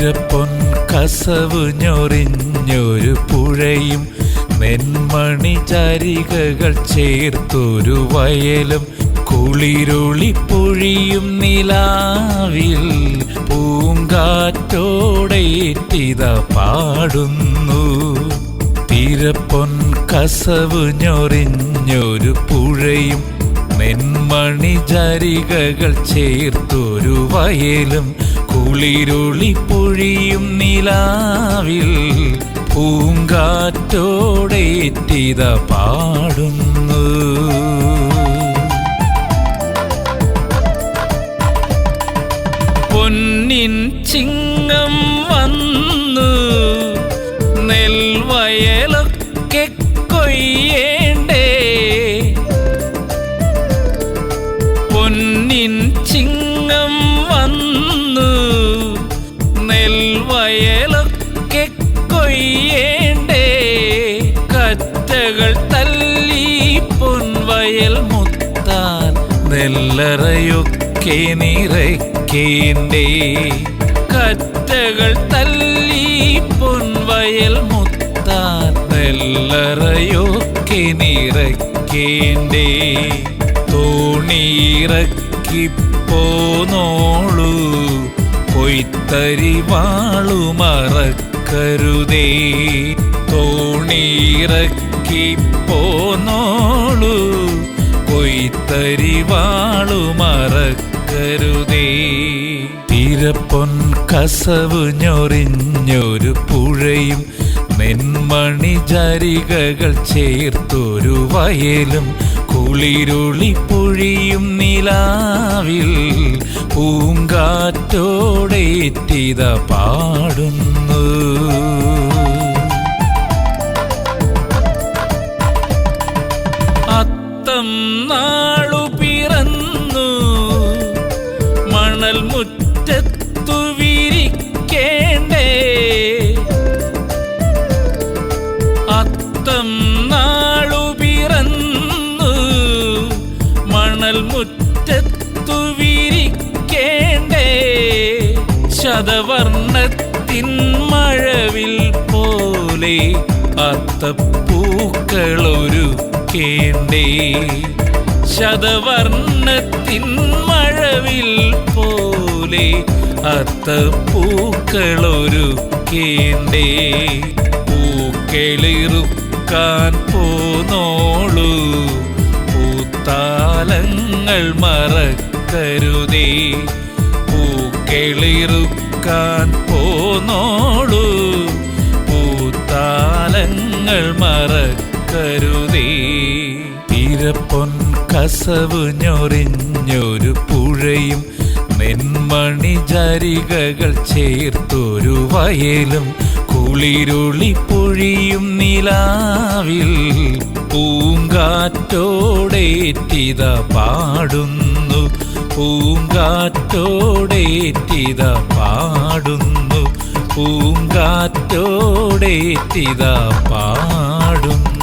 തിരപ്പൊൻ കസവു ഞൊറിഞ്ഞൊരു പുഴയും നെന്മണി ചരികകൾ ചേർത്തൊരു വയലും കുളിരുളി പൊഴിയും നിലാവിൽ പൂങ്കാറ്റോടേറ്റിത പാടുന്നു. തിരപ്പൊൻ കസവു ഞൊറിഞ്ഞൊരു പുഴയും നെന്മണി ചരികകൾ ചേർത്തൊരു വയലും കുളിരുളി പൊഴിയും നിലാവിൽ പൂങ്കാറ്റോടേറ്റിത പാടുന്നു. പൊന്നിൻ ചിങ്ങം വന്നു നെൽവയലൊക്കെ കൊയ്യേണ്ടേ. പൊന്നിൻ ചിങ്ങം വന്നു നെൽവയലൊക്കെ കൊയ്യേണ്ടേ. കറ്റകൾ തല്ലി പൊൻവയൽ മുത്താൻ നെല്ലറയൊക്കെ നിറയ്ക്കേണ്ടേ. കറ്റകൾ തല്ലി പൊൻവയൽ മുത്താൻ നെല്ലറയൊക്കെ നിറയ്ക്കേണ്ടേ. തോണിയിറക്കി പോന്നോളൂ കൊയ്ത്തരി വാളു മറക്കരുതേ. തോണിയിറക്കി പോന്നോളൂ കൊയ്ത്തരി വാളു മറക്കരുതേ. തിരപ്പൊൻ കസവു ഞൊറിഞ്ഞൊരു പുഴയും നെന്മണി ചരികകൾ ചേർത്തൊരു വയലും കുളിരുളി പൊഴിയും നിലാവിൽ പൂങ്കാറ്റോടേറ്റിത പാടുന്നു. അത്തം നാളു പിറന്നു മണൽ മുറ്റത്തു വിരിക്കേണ്ടേ. അത്തം നാളു പിറന്നു മണൽ മുറ്റത്തു വിരിക്കേണ്ടേ. ശതവർണ്ണത്തിൻ മഴവിൽ പോലെ അത്തപ്പൂക്കളൊരുക്കേണ്ടേ. ശതവർണ്ണത്തിൻ മഴവിൽ പോലെ അത്തപ്പൂക്കളൊരുക്കേണ്ടേ. പൂക്കളിറുക്കാൻ പോന്നോളൂ പൂത്താലങ്ങൾ മറക്കരുതേ. പൂക്കളിറുക്കാൻ പോന്നോളൂ പൂത്താലങ്ങൾ മറക്കരുതേ. തിരപ്പൊൻ കസവു ഞൊറിഞ്ഞൊരു പുഴയും നെന്മണി ചരികകൾ ചേർത്തൊരു വയലും കുളിരുളി പൊഴിയും നിലാവിൽ പൂങ്കാറ്റോടേറ്റിത പാടുന്നു. പൂങ്കാറ്റോടേറ്റിത പാടുന്നു. പൂങ്കാറ്റോടേറ്റിത പാടുന്നു.